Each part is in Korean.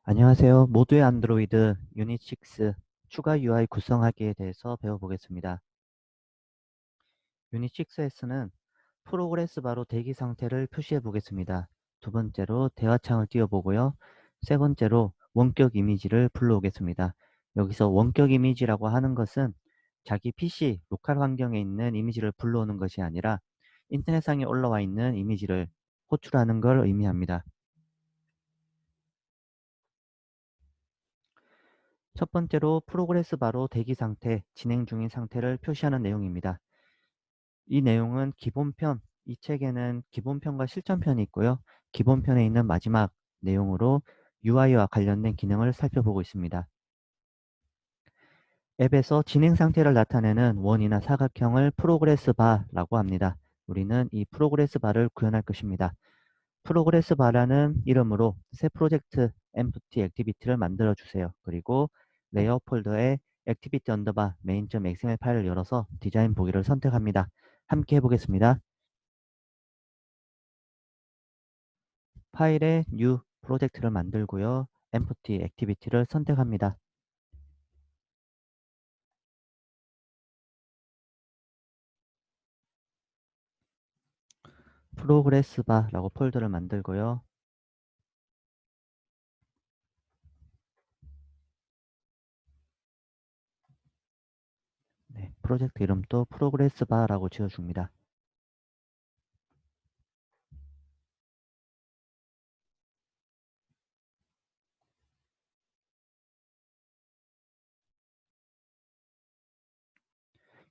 안녕하세요. 모두의 안드로이드 유닛 6 추가 UI 구성하기에 대해서 배워보겠습니다. 유닛 6에서는 프로그레스 바로 대기 상태를 표시해 보겠습니다. 두 번째로 대화창을 띄워보고요. 세 번째로 원격 이미지를 불러오겠습니다. 여기서 원격 이미지라고 하는 것은 자기 PC 로컬 환경에 있는 이미지를 불러오는 것이 아니라 인터넷상에 올라와 있는 이미지를 호출하는 걸 의미합니다. 첫 번째로 프로그레스 바로 대기 상태, 진행 중인 상태를 표시하는 내용입니다. 이 내용은 기본편, 이 책에는 기본편과 실전편이 있고요. 기본편에 있는 마지막 내용으로 UI와 관련된 기능을 살펴보고 있습니다. 앱에서 진행 상태를 나타내는 원이나 사각형을 프로그레스 바라고 합니다. 우리는 이 프로그레스 바를 구현할 것입니다. 프로그레스 바라는 이름으로 새 프로젝트 empty activity를 만들어 주세요. 그리고 레이어 폴더에 activity 언더바 main.xml 파일을 열어서 디자인 보기를 선택합니다. 함께 해보겠습니다. 파일에 new 프로젝트를 만들고요. empty activity를 선택합니다. 프로그레스 바라고 폴더를 만들고요. 네, 프로젝트 이름도 프로그레스 바라고 지어줍니다.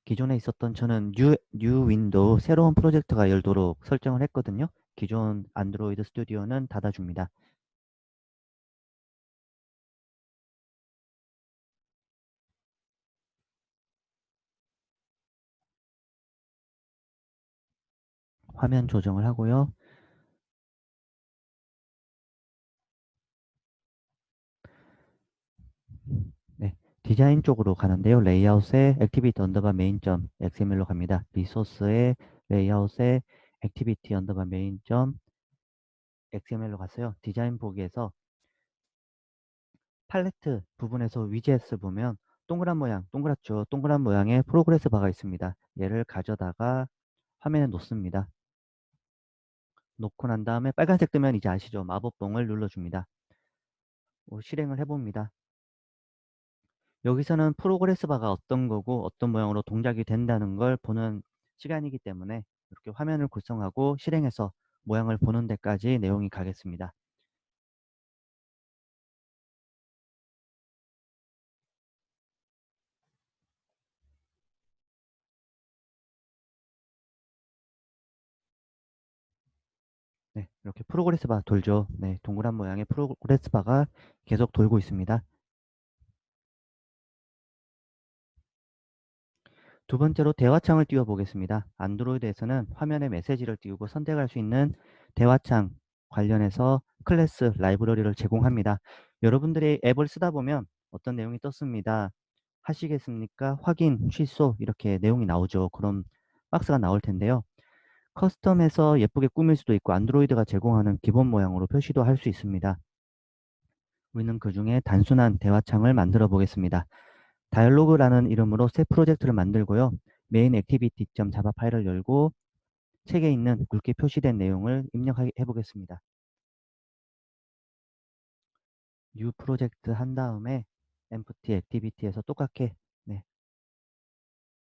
기존에 있었던 저는 new 윈도우 새로운 프로젝트가 열도록 설정을 했거든요. 기존 안드로이드 스튜디오는 닫아줍니다. 화면 조정을 하고요. 네, 디자인 쪽으로 가는데요. 레이아웃에 액티비티 언더바 메인.점 XML로 갑니다. 리소스에 레이아웃에 액티비티 언더바 메인.점 XML로 갔어요. 디자인 보기에서 팔레트 부분에서 위젯을 보면 동그란 모양, 동그랗죠. 동그란 모양의 프로그레스 바가 있습니다. 얘를 가져다가 화면에 놓습니다. 놓고 난 다음에 빨간색 뜨면 이제 아시죠? 마법봉을 눌러줍니다. 실행을 해봅니다. 여기서는 프로그레스 바가 어떤 거고 어떤 모양으로 동작이 된다는 걸 보는 시간이기 때문에 이렇게 화면을 구성하고 실행해서 모양을 보는 데까지 내용이 가겠습니다. 네, 이렇게 프로그레스 바 돌죠. 네, 동그란 모양의 프로그레스 바가 계속 돌고 있습니다. 두 번째로 대화창을 띄워 보겠습니다. 안드로이드에서는 화면에 메시지를 띄우고 선택할 수 있는 대화창 관련해서 클래스 라이브러리를 제공합니다. 여러분들이 앱을 쓰다 보면 어떤 내용이 떴습니다. 하시겠습니까? 확인, 취소 이렇게 내용이 나오죠. 그럼 박스가 나올 텐데요. 커스텀해서 예쁘게 꾸밀 수도 있고 안드로이드가 제공하는 기본 모양으로 표시도 할 수 있습니다. 우리는 그 중에 단순한 대화창을 만들어 보겠습니다. 다이얼로그라는 이름으로 새 프로젝트를 만들고요. 메인 액티비티.자바 파일을 열고 책에 있는 굵게 표시된 내용을 입력해 보겠습니다. 뉴 프로젝트 한 다음에 empty activity에서 똑같게 네,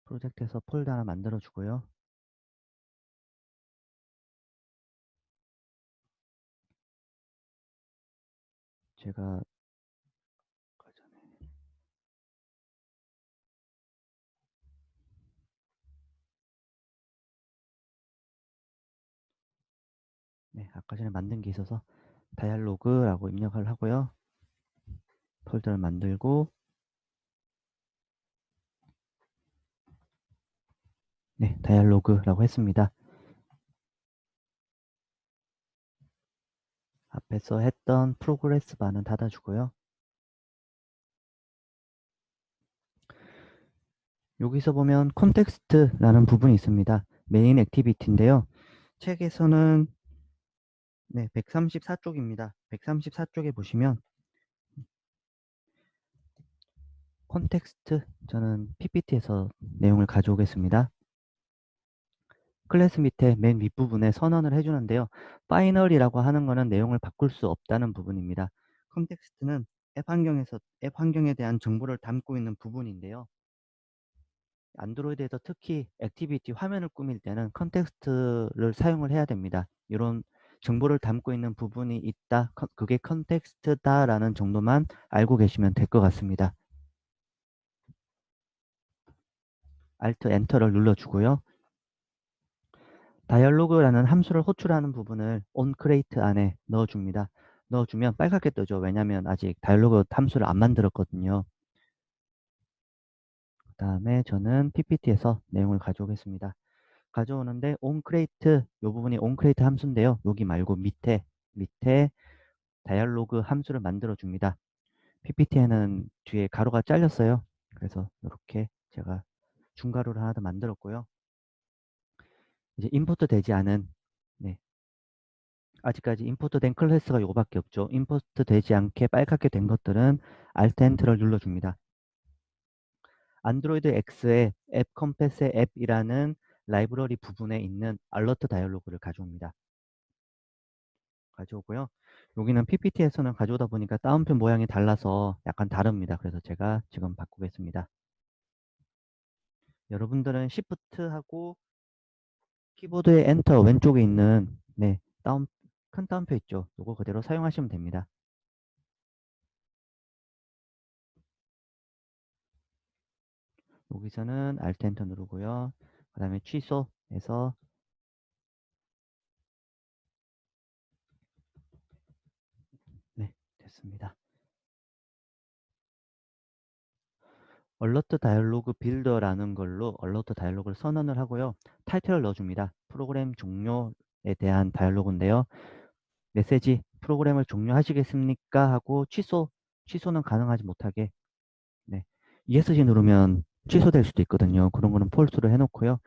프로젝트에서 폴더 하나 만들어 주고요. 제가 아까 전에 아까 전에 만든 게 있어서 다이얼로그라고 입력을 하고요. 폴더를 만들고 네, 다이얼로그라고 했습니다. 앞에서 했던 프로그레스 바는 닫아주고요. 여기서 보면 콘텍스트라는 부분이 있습니다. 메인 액티비티인데요. 책에서는 134쪽입니다. 134쪽에 보시면 콘텍스트, 저는 PPT에서 내용을 가져오겠습니다. 클래스 밑에 맨 윗부분에 선언을 해주는데요. 파이널이라고 하는 거는 내용을 바꿀 수 없다는 부분입니다. 콘텍스트는 앱 환경에 대한 정보를 담고 있는 부분인데요. 안드로이드에서 특히 액티비티 화면을 꾸밀 때는 컨텍스트를 사용을 해야 됩니다. 이런 정보를 담고 있는 부분이 있다, 그게 컨텍스트다라는 정도만 알고 계시면 될 것 같습니다. Alt 엔터를 눌러주고요. 다이얼로그라는 함수를 호출하는 부분을 onCreate 안에 넣어줍니다. 넣어주면 빨갛게 뜨죠. 왜냐하면 아직 다이얼로그 함수를 안 만들었거든요. 그 다음에 저는 PPT에서 내용을 가져오겠습니다. 가져오는데 onCreate, 이 부분이 onCreate 함수인데요. 여기 말고 밑에 다이얼로그 함수를 만들어 줍니다. PPT에는 뒤에 가로가 잘렸어요. 그래서 이렇게 제가 중가로를 하나 더 만들었고요. 이제 임포트 되지 않은, 네, 아직까지 임포트 된 클래스가 요거밖에 없죠. 임포트 되지 않게 빨갛게 된 것들은 Alt 엔터를 눌러줍니다. 안드로이드 X의 앱 컴패스의 앱이라는 라이브러리 부분에 있는 알러트 다이얼로그를 가져옵니다. 가져오고요. 여기는 PPT에서는 가져오다 보니까 따옴표 모양이 달라서 약간 다릅니다. 그래서 제가 지금 바꾸겠습니다. 여러분들은 Shift하고 키보드의 엔터 왼쪽에 있는, 네, 큰 따옴표 있죠. 이거 그대로 사용하시면 됩니다. 여기서는 Alt 엔터 누르고요. 그 다음에 취소해서, 네, 됐습니다. 얼러트 다이얼로그 빌더라는 걸로 얼러트 다이얼로그를 선언을 하고요. 타이틀을 넣어줍니다. 프로그램 종료에 대한 다이얼로그인데요. 메시지 프로그램을 종료하시겠습니까? 하고 취소는 가능하지 못하게, 네, ESC 누르면 취소될 수도 있거든요. 그런 거는 폴스로 해놓고요.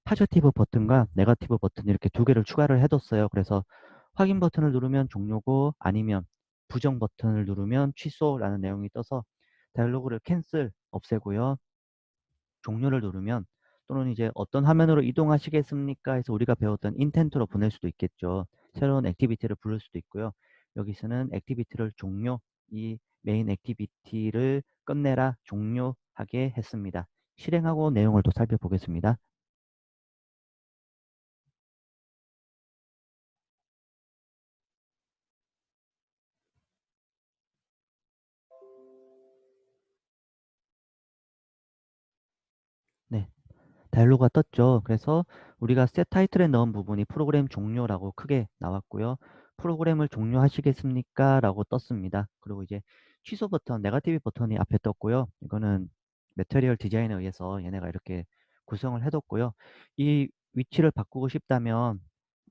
파저티브 버튼과 네거티브 버튼 이렇게 두 개를 추가를 해뒀어요. 그래서 확인 버튼을 누르면 종료고 아니면 부정 버튼을 누르면 취소라는 내용이 떠서 다이얼로그를 캔슬 없애고요. 종료를 누르면 또는 이제 어떤 화면으로 이동하시겠습니까 해서 우리가 배웠던 인텐트로 보낼 수도 있겠죠. 새로운 액티비티를 부를 수도 있고요. 여기서는 액티비티를 종료, 이 메인 액티비티를 끝내라, 종료하게 했습니다. 실행하고 내용을 또 살펴보겠습니다. 네, 다이얼로그가 떴죠. 그래서 우리가 셋 타이틀에 넣은 부분이 프로그램 종료라고 크게 나왔고요. 프로그램을 종료하시겠습니까? 라고 떴습니다. 그리고 이제 취소 버튼, 네거티브 버튼이 앞에 떴고요. 이거는 매터리얼 디자인에 의해서 얘네가 이렇게 구성을 해뒀고요. 이 위치를 바꾸고 싶다면,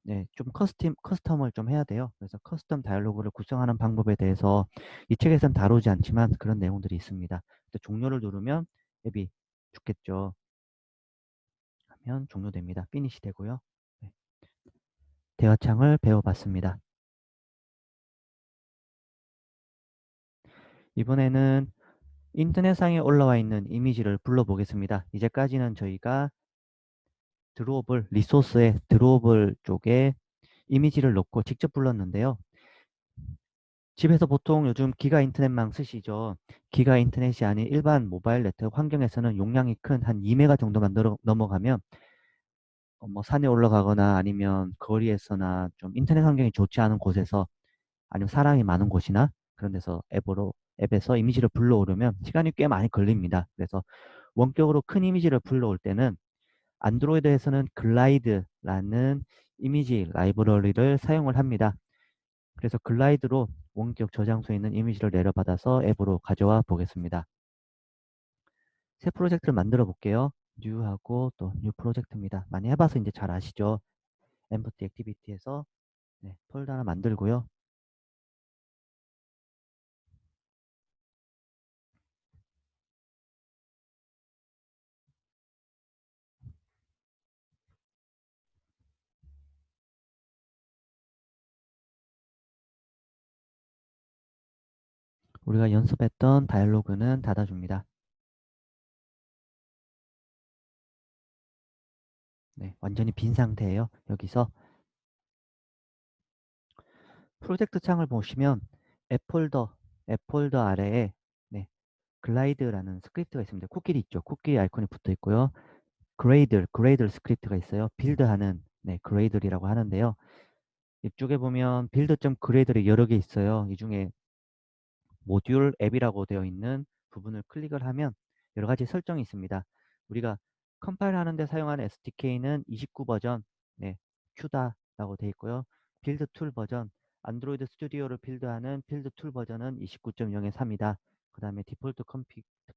네, 좀 커스텀을 좀 해야 돼요. 그래서 커스텀 다이얼로그를 구성하는 방법에 대해서 이 책에서는 다루지 않지만 그런 내용들이 있습니다. 종료를 누르면 앱이 죽겠죠. 하면 종료됩니다. 피니시 되고요. 네. 대화창을 배워봤습니다. 이번에는 인터넷상에 올라와 있는 이미지를 불러보겠습니다. 이제까지는 저희가 드로우블, 리소스의 드로우블 쪽에 이미지를 넣고 직접 불렀는데요. 집에서 보통 요즘 기가 인터넷망 쓰시죠. 기가 인터넷이 아닌 일반 모바일 네트워크 환경에서는 용량이 큰 한 2메가 정도만 넘어가면 뭐 산에 올라가거나 아니면 거리에서나 좀 인터넷 환경이 좋지 않은 곳에서 아니면 사람이 많은 곳이나 그런 데서 앱에서 이미지를 불러오려면 시간이 꽤 많이 걸립니다. 그래서 원격으로 큰 이미지를 불러올 때는 안드로이드에서는 글라이드라는 이미지 라이브러리를 사용을 합니다. 그래서 글라이드로 원격 저장소에 있는 이미지를 내려받아서 앱으로 가져와 보겠습니다. 새 프로젝트를 만들어 볼게요. 뉴하고 또 뉴 프로젝트입니다. 많이 해봐서 이제 잘 아시죠? 엠프티 액티비티에서, 네, 폴더 하나 만들고요. 우리가 연습했던 다이얼로그는 닫아줍니다. 네, 완전히 빈 상태예요. 여기서 프로젝트 창을 보시면 앱 폴더 아래에 네, 글라이드라는 스크립트가 있습니다. 코끼리 있죠. 코끼리 아이콘이 붙어 있고요. 그레이들 스크립트가 있어요. 빌드하는 네, 그레이들이라고 하는데요. 이쪽에 보면 빌드.그레이들이 여러 개 있어요. 이 중에 모듈 앱이라고 되어 있는 부분을 클릭을 하면 여러 가지 설정이 있습니다. 우리가 컴파일 하는데 사용하는 SDK는 29 버전, 네, 큐다라고 되어 있고요. 빌드 툴 버전, 안드로이드 스튜디오를 빌드하는 빌드 툴 버전은 29.0의 3이다. 그 다음에 디폴트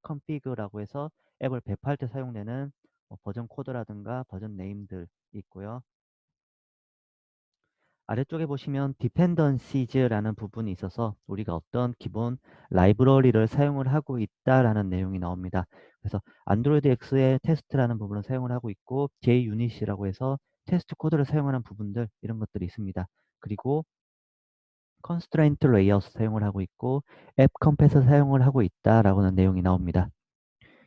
컨피그라고 해서 앱을 배포할 때 사용되는 버전 코드라든가 버전 네임들 있고요. 아래쪽에 보시면 dependencies라는 부분이 있어서 우리가 어떤 기본 라이브러리를 사용을 하고 있다라는 내용이 나옵니다. 그래서 안드로이드 X의 테스트라는 부분을 사용을 하고 있고 JUnit이라고 해서 테스트 코드를 사용하는 부분들 이런 것들이 있습니다. 그리고 constraint layout 사용을 하고 있고 앱 컴패스 사용을 하고 있다라고는 내용이 나옵니다.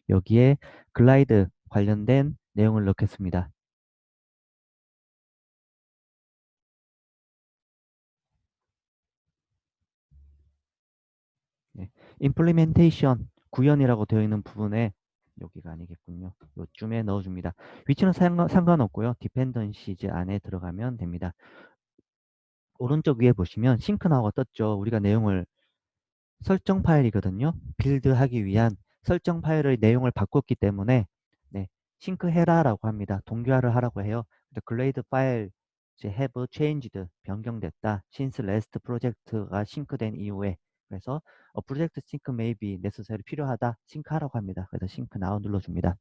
여기에 글라이드 관련된 내용을 넣겠습니다. 네. implementation 구현이라고 되어 있는 부분에 여기가 아니겠군요. 요쯤에 넣어줍니다. 위치는 상관없고요. dependencies 안에 들어가면 됩니다. 오른쪽 위에 보시면 싱크 나오가 떴죠. 우리가 내용을 설정 파일이거든요. 빌드하기 위한 설정 파일의 내용을 바꿨기 때문에 네, 싱크해라라고 합니다. 동기화를 하라고 해요. 글레이드 파일 이제 have changed 변경됐다. since last 프로젝트가 싱크된 이후에 그래서 프로젝트 싱크 may be necessary 필요하다. 싱크하라고 합니다. 그래서 싱크 now 눌러줍니다.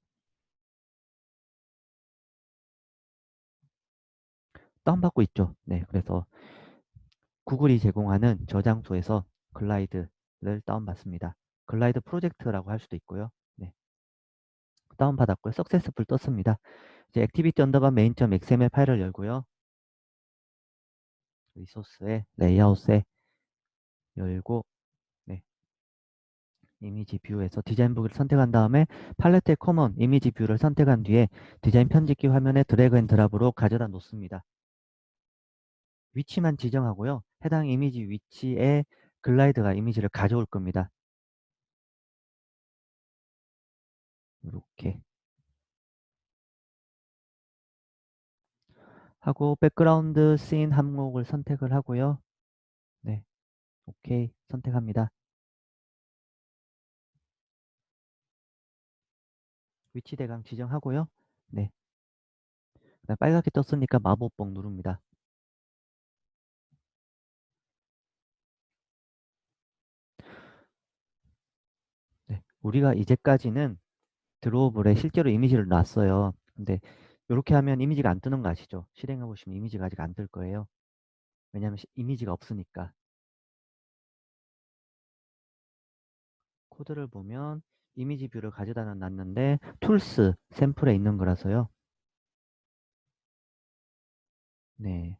다운받고 있죠. 네, 그래서 구글이 제공하는 저장소에서 글라이드를 다운받습니다. 글라이드 프로젝트라고 할 수도 있고요. 네. 다운받았고요. 석세스풀 떴습니다. 이제 액티비티 언더바 메인.xml 파일을 열고요. 리소스에 레이아웃에 열고 네. 이미지 뷰에서 디자인 보기를 선택한 다음에 팔레트의 커먼 이미지 뷰를 선택한 뒤에 디자인 편집기 화면에 드래그 앤 드랍으로 가져다 놓습니다. 위치만 지정하고요. 해당 이미지 위치에 글라이드가 이미지를 가져올 겁니다. 이렇게 하고 백그라운드 씬 항목을 선택을 하고요. 네, 오케이 선택합니다. 위치 대강 지정하고요. 네, 그다음 빨갛게 떴으니까 마법봉 누릅니다. 네, 우리가 이제까지는 드로우볼에 실제로 이미지를 놨어요. 근데 이렇게 하면 이미지가 안 뜨는 거 아시죠? 실행해 보시면 이미지가 아직 안 뜰 거예요. 왜냐하면 이미지가 없으니까. 코드를 보면 이미지 뷰를 가져다 놨는데 툴스 샘플에 있는 거라서요. 네,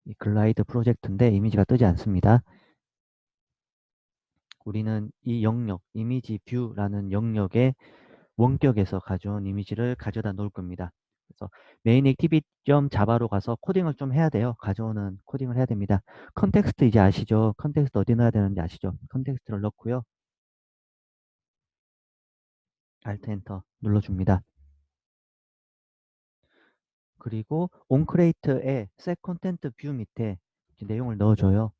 이 글라이드 프로젝트인데 이미지가 뜨지 않습니다. 우리는 이 영역, 이미지 뷰라는 영역의 원격에서 가져온 이미지를 가져다 놓을 겁니다. 그래서 메인 액티비티.자바로 가서 코딩을 좀 해야 돼요. 가져오는 코딩을 해야 됩니다. 컨텍스트 이제 아시죠? 컨텍스트 어디 넣어야 되는지 아시죠? 컨텍스트를 넣고요. Alt 엔터 눌러줍니다. 그리고 온크레이트에 set content view 밑에 내용을 넣어줘요.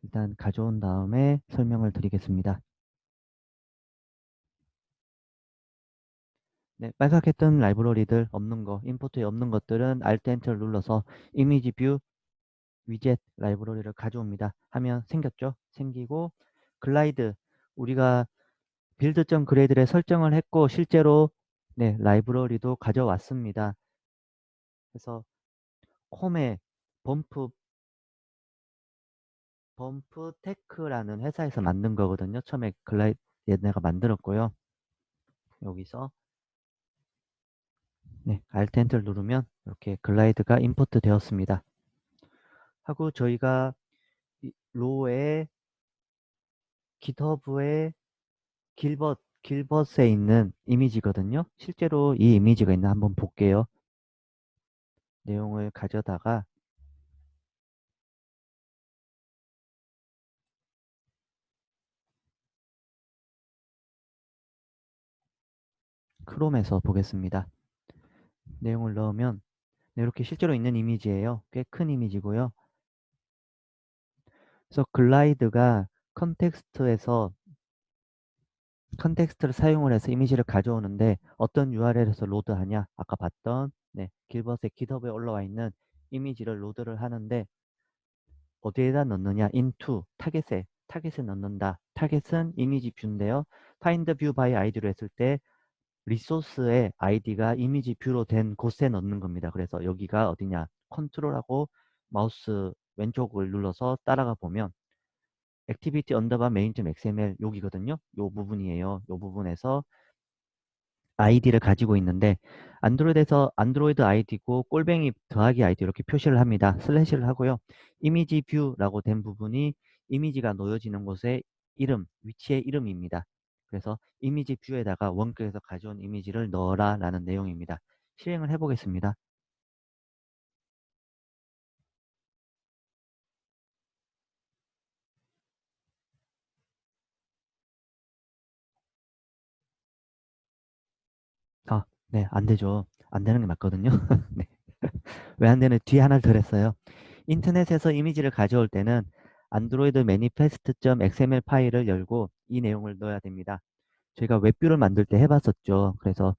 일단 가져온 다음에 설명을 드리겠습니다. 네, 빨갛게 뜬 라이브러리들 없는 거, 임포트에 없는 것들은 Alt 엔터를 눌러서 이미지 뷰 위젯 라이브러리를 가져옵니다. 하면 생겼죠? 생기고 글라이드 우리가 빌드.그레이드에 설정을 했고 실제로 네, 라이브러리도 가져왔습니다. 그래서 홈에 범프 테크라는 회사에서 만든 거거든요. 처음에 글라이드 얘네가 만들었고요. 여기서 네, Alt 엔터를 누르면 이렇게 글라이드가 임포트 되었습니다. 하고 저희가 로에 GitHub에 길벗 길벗에 있는 이미지거든요. 실제로 이 이미지가 있나 한번 볼게요. 내용을 가져다가 크롬에서 보겠습니다. 내용을 넣으면 네, 이렇게 실제로 있는 이미지예요. 꽤 큰 이미지고요. 그래서 글라이드가 컨텍스트에서 컨텍스트를 사용을 해서 이미지를 가져오는데 어떤 URL에서 로드하냐? 아까 봤던 길벗의 GitHub에 올라와 있는 이미지를 로드를 하는데 어디에다 넣느냐? into 타겟에 넣는다. 타겟은 이미지 뷰인데요. find view by id로 했을 때 리소스의 아이디가 이미지 뷰로 된 곳에 넣는 겁니다. 그래서 여기가 어디냐? 컨트롤하고 마우스 왼쪽을 눌러서 따라가 보면 activity underbar main.xml 여기거든요. 요 부분이에요. 요 부분에서 아이디를 가지고 있는데 안드로이드에서 안드로이드 아이디고 꼴뱅이 더하기 아이디 이렇게 표시를 합니다. 슬래시를 하고요. 이미지 뷰라고 된 부분이 이미지가 놓여지는 곳의 이름, 위치의 이름입니다. 그래서 이미지 뷰에다가 원격에서 가져온 이미지를 넣어라 라는 내용입니다. 실행을 해보겠습니다. 네, 안 되죠. 안 되는 게 맞거든요. 네. 왜 안 되는 뒤에 하나를 더 했어요. 인터넷에서 이미지를 가져올 때는 안드로이드 manifest.xml 파일을 열고 이 내용을 넣어야 됩니다. 저희가 웹뷰를 만들 때 해봤었죠. 그래서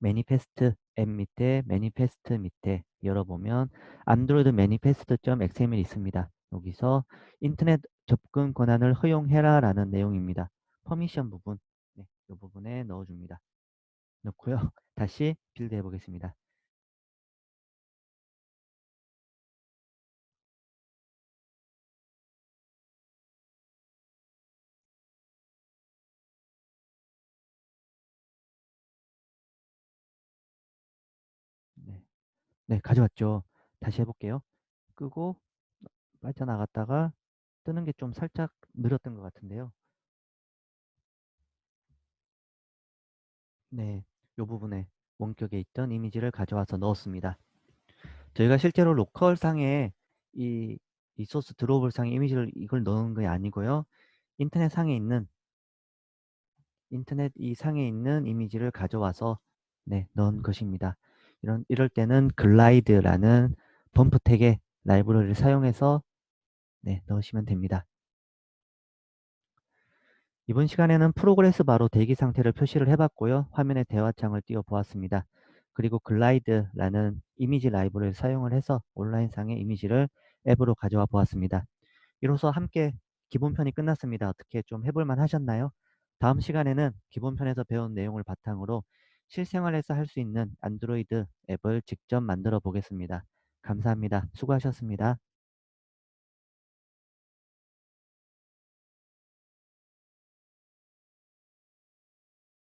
manifest 앱 밑에 manifest 밑에 열어보면 안드로이드 manifest.xml 있습니다. 여기서 인터넷 접근 권한을 허용해라 라는 내용입니다. 퍼미션 부분, 이 부분에 넣어줍니다. 넣고요. 다시 빌드 해보겠습니다. 네, 네, 가져왔죠. 다시 해볼게요. 끄고 빠져나갔다가 뜨는 게 좀 살짝 느렸던 것 같은데요. 네, 이 부분에 원격에 있던 이미지를 가져와서 넣었습니다. 저희가 실제로 로컬 상에 이 리소스 드로블 상에 이미지를 이걸 넣은 게 아니고요. 인터넷 상에 있는 인터넷 이 상에 있는 이미지를 가져와서 넣은 것입니다. 이럴 때는 글라이드라는 범프 태그의 라이브러리를 사용해서 넣으시면 됩니다. 이번 시간에는 프로그레스 바로 대기 상태를 표시를 해봤고요. 화면에 대화창을 띄워 보았습니다. 그리고 글라이드라는 이미지 라이브러리를 사용을 해서 온라인상의 이미지를 앱으로 가져와 보았습니다. 이로써 함께 기본편이 끝났습니다. 어떻게 좀 해볼만 하셨나요? 다음 시간에는 기본편에서 배운 내용을 바탕으로 실생활에서 할 수 있는 안드로이드 앱을 직접 만들어 보겠습니다. 감사합니다. 수고하셨습니다.